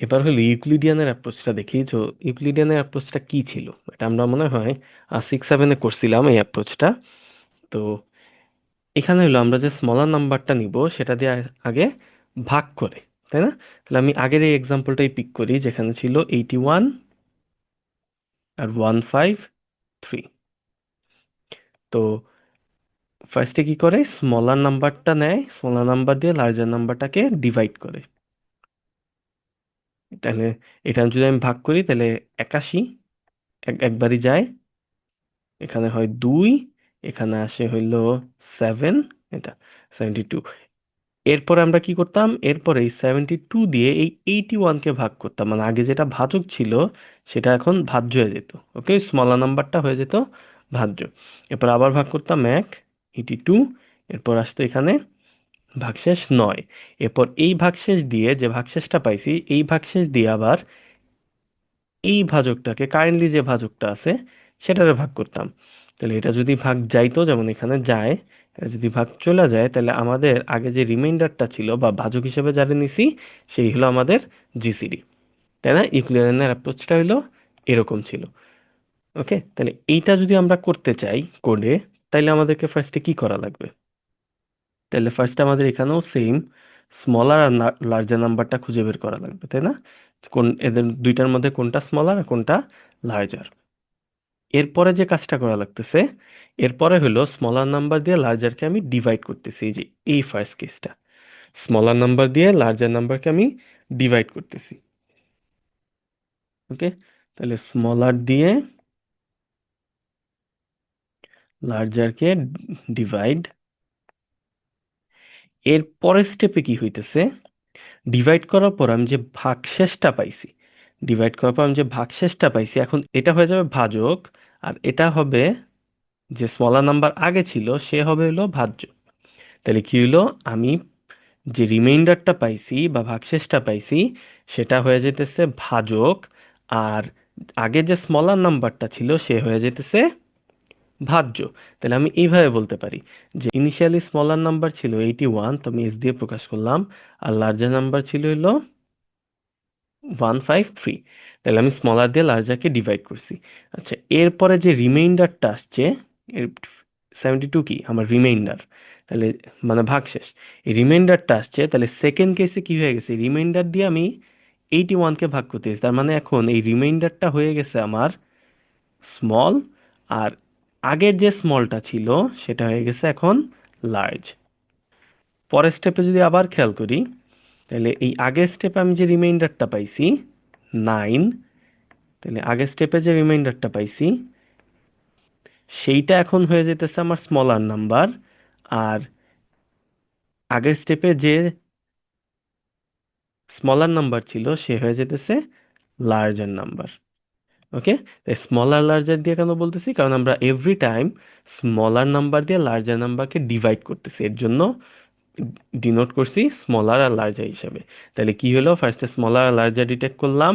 এবার হলো ইউক্লিডিয়ানের অ্যাপ্রোচটা দেখি। তো ইউক্লিডিয়ানের অ্যাপ্রোচটা কি ছিল, এটা আমরা মনে হয় 6-7-এ করছিলাম এই অ্যাপ্রোচটা। তো এখানে হলো আমরা যে স্মলার নাম্বারটা নিব সেটা দিয়ে আগে ভাগ করে, তাই না? তাহলে আমি আগের এই এক্সাম্পলটাই পিক করি, যেখানে ছিল 81 আর 153। তো ফার্স্টে কি করে, স্মলার নাম্বারটা নেয়, স্মলার নাম্বার দিয়ে লার্জার নাম্বারটাকে ডিভাইড করে। তাহলে এটা যদি আমি ভাগ করি তাহলে 81 একবারই যায়, এখানে হয় 2, এখানে আসে হইলো 7, এটা 72। এরপরে আমরা কি করতাম, এরপরে এই 72 দিয়ে এই 81-কে ভাগ করতাম, মানে আগে যেটা ভাজক ছিল সেটা এখন ভাজ্য হয়ে যেত। ওকে, স্মলার নাম্বারটা হয়ে যেত ভাজ্য। এরপর আবার ভাগ করতাম 82, এরপর আসতো এখানে ভাগশেষ 9। এরপর এই ভাগশেষ দিয়ে, যে ভাগশেষটা পাইছি এই ভাগশেষ দিয়ে আবার এই ভাজকটাকে, কারেন্টলি যে ভাজকটা আছে সেটারে ভাগ করতাম। তাহলে এটা যদি ভাগ যাইতো, যেমন এখানে যায়, এটা যদি ভাগ চলে যায় তাহলে আমাদের আগে যে রিমাইন্ডারটা ছিল বা ভাজক হিসেবে যারা নিছি সেই হলো আমাদের জিসিডি, তাই না? ইউক্লিডিয়ানের অ্যাপ্রোচটা হলো এরকম ছিল। ওকে, তাহলে এইটা যদি আমরা করতে চাই কোডে, তাহলে আমাদেরকে ফার্স্টে কি করা লাগবে? তাহলে ফার্স্টে আমাদের এখানেও সেম স্মলার আর লার্জার নাম্বারটা খুঁজে বের করা লাগবে, তাই না? কোন এদের দুইটার মধ্যে কোনটা স্মলার আর কোনটা লার্জার। এরপরে যে কাজটা করা লাগতেছে, এরপরে হলো স্মলার নাম্বার দিয়ে লার্জারকে আমি ডিভাইড করতেছি, এই যে এই ফার্স্ট কেসটা, স্মলার নাম্বার দিয়ে লার্জার নাম্বারকে আমি ডিভাইড করতেছি। ওকে, তাহলে স্মলার দিয়ে লার্জারকে ডিভাইড। এর পরের স্টেপে কি হইতেছে, ডিভাইড করার পর আমি যে ভাগশেষটা পাইছি, ডিভাইড করার পর আমি যে ভাগশেষটা পাইছি, এখন এটা হয়ে যাবে ভাজক, আর এটা হবে, যে স্মলার নাম্বার আগে ছিল সে হবে হলো ভাজ্য। তাহলে কি হইলো, আমি যে রিমাইন্ডারটা পাইছি বা ভাগশেষটা পাইছি সেটা হয়ে যেতেছে ভাজক, আর আগে যে স্মলার নাম্বারটা ছিল সে হয়ে যেতেছে ভাজ্য। তাহলে আমি এইভাবে বলতে পারি যে ইনিশিয়ালি স্মলার নাম্বার ছিল 81, তো আমি এস দিয়ে প্রকাশ করলাম, আর লার্জার নাম্বার ছিল হলো 153। তাহলে আমি স্মলার দিয়ে লার্জারকে ডিভাইড করছি। আচ্ছা, এরপরে যে রিমাইন্ডারটা আসছে, এর 72 কি আমার রিমাইন্ডার, তাহলে মানে ভাগশেষ, এই রিমাইন্ডারটা আসছে, তাহলে সেকেন্ড কেসে কি হয়ে গেছে, রিমাইন্ডার দিয়ে আমি 81-কে ভাগ করতেছি, তার মানে এখন এই রিমাইন্ডারটা হয়ে গেছে আমার স্মল, আর আগের যে স্মলটা ছিল সেটা হয়ে গেছে এখন লার্জ। পরের স্টেপে যদি আবার খেয়াল করি, তাহলে এই আগের স্টেপে আমি যে রিমাইন্ডারটা পাইছি 9, তাহলে আগের স্টেপে যে রিমাইন্ডারটা পাইছি সেইটা এখন হয়ে যেতেছে আমার স্মলার নাম্বার, আর আগের স্টেপে যে স্মলার নাম্বার ছিল সে হয়ে যেতেছে লার্জার নাম্বার। ওকে, স্মলার লার্জার দিয়ে কেন বলতেছি, কারণ আমরা এভরি টাইম স্মলার নাম্বার দিয়ে লার্জার নাম্বারকে ডিভাইড করতেছি, এর জন্য ডিনোট করছি স্মলার আর লার্জার হিসেবে। তাহলে কি হলো, ফার্স্টে স্মলার আর লার্জার ডিটেক্ট করলাম,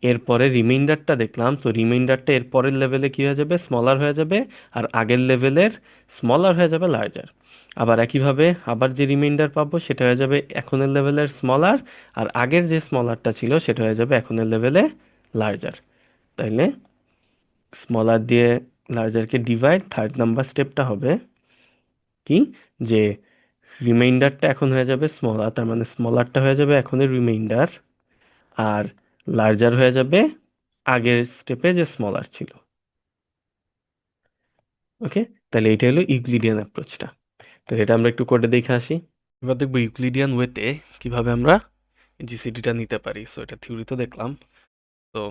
এরপরে রিমাইন্ডারটা দেখলাম, তো রিমাইন্ডারটা এর পরের লেভেলে কি হয়ে যাবে, স্মলার হয়ে যাবে, আর আগের লেভেলের স্মলার হয়ে যাবে লার্জার। আবার একইভাবে আবার যে রিমাইন্ডার পাবো সেটা হয়ে যাবে এখনের লেভেলের স্মলার, আর আগের যে স্মলারটা ছিল সেটা হয়ে যাবে এখনের লেভেলে লার্জার। তাইলে স্মলার দিয়ে লার্জারকে ডিভাইড, থার্ড নাম্বার স্টেপটা হবে কি, যে রিমাইন্ডারটা এখন হয়ে যাবে স্মলার, তার মানে স্মলারটা হয়ে যাবে এখনের রিমাইন্ডার, আর লার্জার হয়ে যাবে আগের স্টেপে যে স্মলার ছিল। ওকে, তাহলে এটা হলো ইউক্লিডিয়ান অ্যাপ্রোচটা। তো এটা আমরা একটু কোডে দেখে আসি। এবার দেখবো ইউক্লিডিয়ান ওয়েতে কিভাবে আমরা জিসিডিটা নিতে পারি। সো এটা থিওরিতে দেখলাম। তো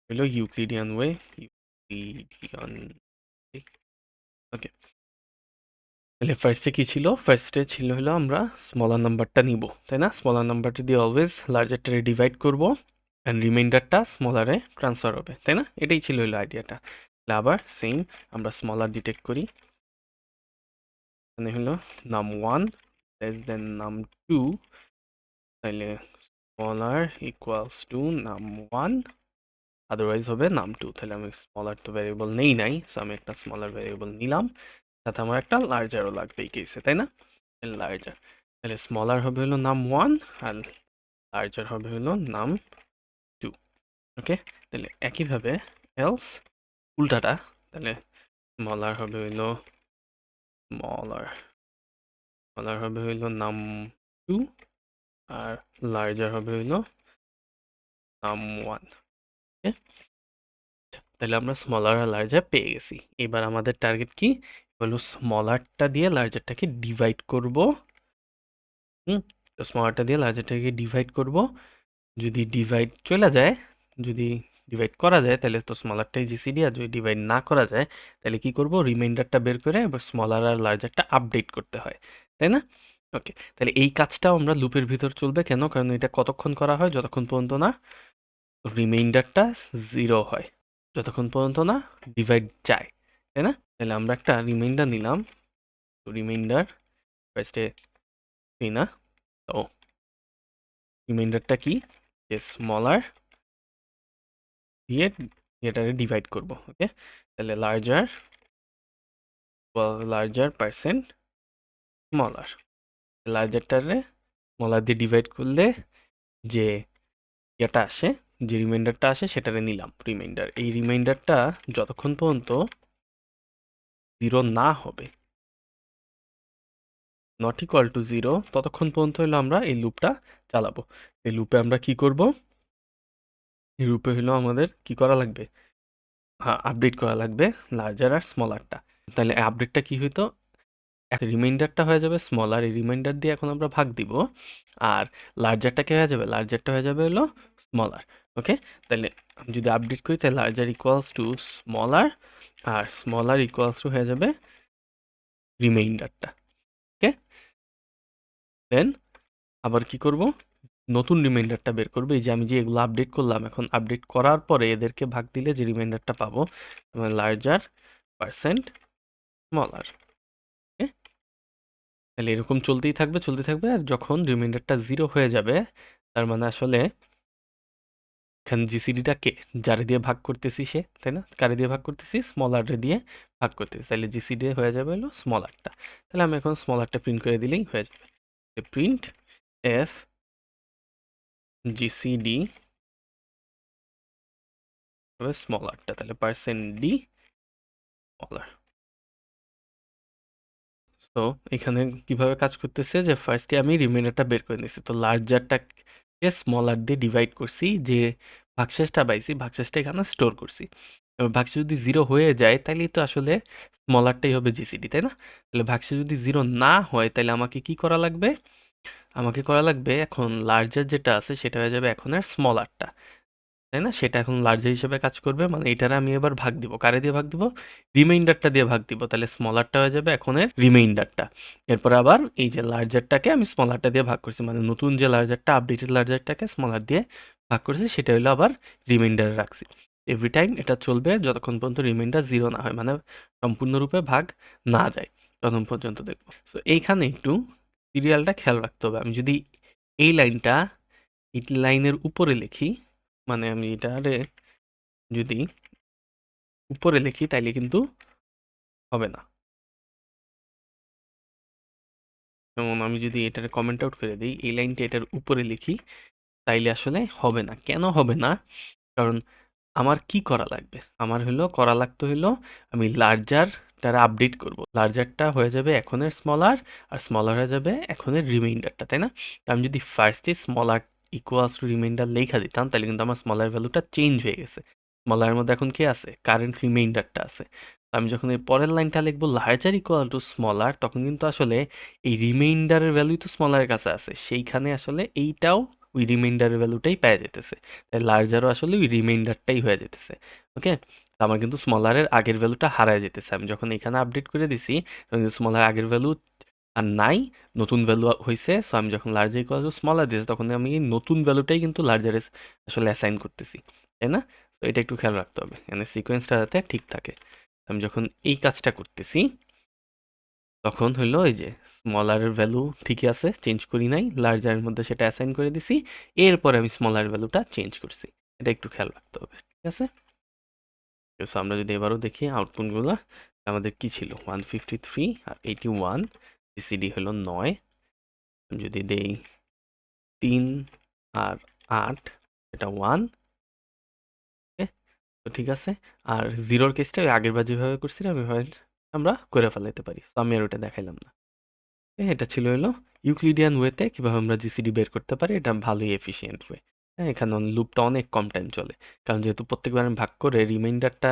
হলো ইউক্লিডিয়ান ওয়ে, ইউক্লিডিয়ান। ওকে, তাহলে ফার্স্টে কি ছিল, ফার্স্টে ছিল হলো আমরা স্মলার নাম্বারটা নিব, তাই না? স্মলার নাম্বারটা দিয়ে অলওয়েজ লার্জারটারে ডিভাইড করব, অ্যান্ড রিমাইন্ডারটা স্মলারে ট্রান্সফার হবে, তাই না? এটাই ছিল হলো আইডিয়াটা। তাহলে আবার সেম আমরা স্মলার ডিটেক্ট করি, মানে হলো num1 লেস দেন num2, তাহলে smaller equals two num1, otherwise হবে num2। তাহলে আমি স্মলার তো ভ্যারিয়েবল নেই নাই, সো আমি একটা স্মলার ভ্যারিয়েবল নিলাম, সাথে আমার একটা লার্জারও লাগবে এই কেসে, তাই না? লার্জার, তাহলে স্মলার হবে হলো num1 আর লার্জার হবে হলো num2। ওকে, তাহলে একইভাবে এলস উল্টাটা, তাহলে স্মলার হবে হইলো স্মলার স্মলার হবে হইলো নাম 2, আর লার্জার হবে হইলো নাম 1। ওকে, তাহলে আমরা স্মলার আর লার্জার পেয়ে গেছি। এবার আমাদের টার্গেট কি হলো, স্মলারটা দিয়ে লার্জারটাকে ডিভাইড করব। হুম, তো স্মলারটা দিয়ে লার্জারটাকে ডিভাইড করব। যদি ডিভাইড চলে যায়, যদি ডিভাইড করা যায় তাহলে তো স্মলারটাই জিসিডি, আর যদি ডিভাইড না করা যায় তাহলে কি করব, রিমাইন্ডারটা বের করে এবার স্মলার আর লার্জারটা আপডেট করতে হয়, তাই না? ওকে, তাহলে এই কাজটাও আমরা লুপের ভিতর চলবে কেন, কারণ এটা কতক্ষণ করা হয়, যতক্ষণ পর্যন্ত না রিমাইন্ডারটা 0 হয়, যতক্ষণ পর্যন্ত না ডিভাইড যায়, তাই না? তাহলে আমরা একটা রিমাইন্ডার নিলাম, রিমাইন্ডার ফার্স্টে না, তো রিমাইন্ডারটা কি, যে স্মলার দিয়ে এটাকে ডিভাইড করব। ওকে, তাহলে লার্জার লার্জার পার্সেন্ট স্মলার, লার্জারটারে স্মলার দিয়ে ডিভাইড করলে যে এটা আসে, যে রিমাইন্ডারটা আসে সেটারে নিলাম রিমাইন্ডার। এই রিমাইন্ডারটা যতক্ষণ পর্যন্ত 0 না হবে, নট ইকুয়াল টু 0, ততক্ষণ পর্যন্ত হলো আমরা এই লুপটা চালাবো। এই লুপে আমরা কি করব, এই লুপে হলো আমাদের কি করা লাগবে, হ্যাঁ আপডেট করা লাগবে লার্জার আর স্মলারটা। তাহলে আপডেটটা কি হইতো, রিমাইন্ডারটা হয়ে যাবে স্মলার, এই রিমাইন্ডার দিয়ে এখন আমরা ভাগ দিব, আর লার্জারটাকে হয়ে যাবে, লার্জারটা হয়ে যাবে হলো স্মলার। ওকে, তাহলে আমি যদি আপডেট করি তাহলে লার্জার ইকুয়ালস টু স্মলার, আর স্মলার ইকুয়ালস টু হয়ে যাবে রিমাইন্ডারটা। ওকে, দেন আবার কি করব, নতুন রিমাইন্ডারটা বের করবো। এই যে আমি যে এগুলো আপডেট করলাম, এখন আপডেট করার পরে এদেরকে ভাগ দিলে যে রিমাইন্ডারটা পাবো, লার্জার পার্সেন্ট স্মলার। তাহলে এরকম চলতেই থাকবে চলতে থাকবে, আর যখন রিমাইন্ডারটা 0 হয়ে যাবে তার মানে আসলে এখানে জিসিডিটা কে, যারে দিয়ে ভাগ করতেছি সে, তাই না? কারে দিয়ে ভাগ করতেছি, স্মলার দিয়ে ভাগ করতেছি, তাহলে জিসিডি হয়ে যাবে হলো স্মলারটা। তাহলে আমি এখন স্মলারটা প্রিন্ট করে দিলেই হয়ে যাবে, প্রিন্ট এফ জিসিডি হবে স্মলারটা, তাহলে পার্সেন্ট ডি স্মলার। তো এখানে কিভাবে কাজ করতেছে, যে ফার্স্টে আমি রিমাইন্ডারটা বের করে নিছি, তো লার্জারটাকে স্মলার দিয়ে ডিভাইড করছি, যে ভাগশেষটা পাইছি ভাগশেষটা এখানে স্টোর করছি। এবার ভাগশেষ যদি 0 হয়ে যায় তাহলে তো আসলে স্মলারটাই হবে জিসিডি, তাই না? তাহলে ভাগশেষ যদি 0 না হয় তাহলে আমাকে কি করা লাগবে, আমাকে করা লাগবে এখন লার্জার যেটা আছে সেটা হয়ে যাবে এখন আর স্মলারটা, তাই না? সেটা এখন লার্জার হিসেবে কাজ করবে, মানে এটারে আমি এবার ভাগ দিব, কারে দিয়ে ভাগ দিব, রিমাইন্ডারটা দিয়ে ভাগ দিব, তাহলে স্মলারটা হয়ে যাবে এখন এর রিমাইন্ডারটা। এরপর আবার এই যে লার্জারটাকে আমি স্মলারটা দিয়ে ভাগ করছি, মানে নতুন যে লার্জারটা, আপডেটেড লার্জারটাকে স্মলার দিয়ে ভাগ করছি, সেটা হলো আবার রিমাইন্ডারে রাখছি। এভরি টাইম এটা চলবে যতক্ষণ পর্যন্ত রিমাইন্ডার 0 না হয়, মানে সম্পূর্ণরূপে ভাগ না যায়, ততক্ষণ পর্যন্ত দেখবো। সো এইখানে একটু সিরিয়ালটা খেয়াল রাখতে হবে। আমি যদি এই লাইনটা এই লাইনের উপরে লিখি, মানে আমি এটারে যদি উপরে লিখি তাইলে কিন্তু হবে না। যেমন আমি যদি এটার কমেন্ট আউট করে দিই, এই লাইনটা এটার উপরে লিখি, তাইলে আসলে হবে না। কেন হবে না? কারণ আমার কি করা লাগবে, আমার হলো করা লাগতো হলো আমি লার্জারটারে আপডেট করব, লার্জারটা হয়ে যাবে এখনের স্মলার, আর স্মলার হয়ে যাবে এখনের রিমাইন্ডারটা, তাই না? তো আমি যদি ফার্স্টে স্মলার ইকুয়ালস টু রিমাইন্ডার লেখা দিতাম তাহলে কিন্তু আমার স্মলার ভ্যালুটা চেঞ্জ হয়ে গেছে। স্মলারের মধ্যে এখন কি আছে, কারেন্ট রিমাইন্ডারটা আছে। তো আমি যখন এই পরের লাইনটা লিখবো লার্জার ইকুয়াল টু স্মলার, তখন কিন্তু আসলে এই রিমাইন্ডারের ভ্যালুই তো স্মলারের কাছে আছে, সেইখানে আসলে এইটাও ওই রিমাইন্ডারের ভ্যালুটাই পেয়ে যেতেছে, তাই লার্জারও আসলে ওই রিমাইন্ডারটাই হয়ে যেতেছে। ওকে, তো আমার কিন্তু স্মলারের আগের ভ্যালুটা হারায় যেতেছে। আমি যখন এখানে আপডেট করে দিছি তখন স্মলার আগের ভ্যালু আর নাই, নতুন ভ্যালু হয়েছে। সো আমি যখন লার্জার ইকুয়াল টু স্মলার দিয়েছি তখন আমি এই নতুন ভ্যালুটাই কিন্তু লার্জারে আসলে অ্যাসাইন করতেছি, তাই না? তো এটা একটু খেয়াল রাখতে হবে, মানে সিকোয়েন্সটা যাতে ঠিক থাকে। আমি যখন এই কাজটা করতেছি তখন হইলো এই যে স্মলারের ভ্যালু ঠিকই আছে, চেঞ্জ করি নাই, লার্জারের মধ্যে সেটা অ্যাসাইন করে দিছি, এরপরে আমি স্মলার ভ্যালুটা চেঞ্জ করছি। এটা একটু খেয়াল রাখতে হবে, ঠিক আছে? সো আমরা যদি এবারও দেখি আউটপুটগুলো, আমাদের কি ছিল 153 আর 81, জিসিডি হলো 9। যদি দেই 3 আর 8, এটা 1, ঠিক আছে। আর জিরোর কেসটা ওই আগের বার যেভাবে করছিলাম ওইভাবে আমরা করে ফেলাইতে পারি, তো আমি আর ওটা দেখাইলাম না। এটা ছিল হলো ইউক্লিডিয়ান ওয়েতে কিভাবে আমরা জিসিডি বের করতে পারি, এটা ভালোই এফিশিয়েন্ট ওয়ে। হ্যাঁ, এখানে লুপটা অনেক কম টাইম চলে, কারণ যেহেতু প্রত্যেকবার আমি ভাগ করে রিমাইন্ডারটা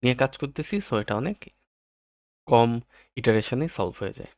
নিয়ে কাজ করতেছি, সো এটা অনেক কম ইটারেশনে সলভ হয়ে যায়।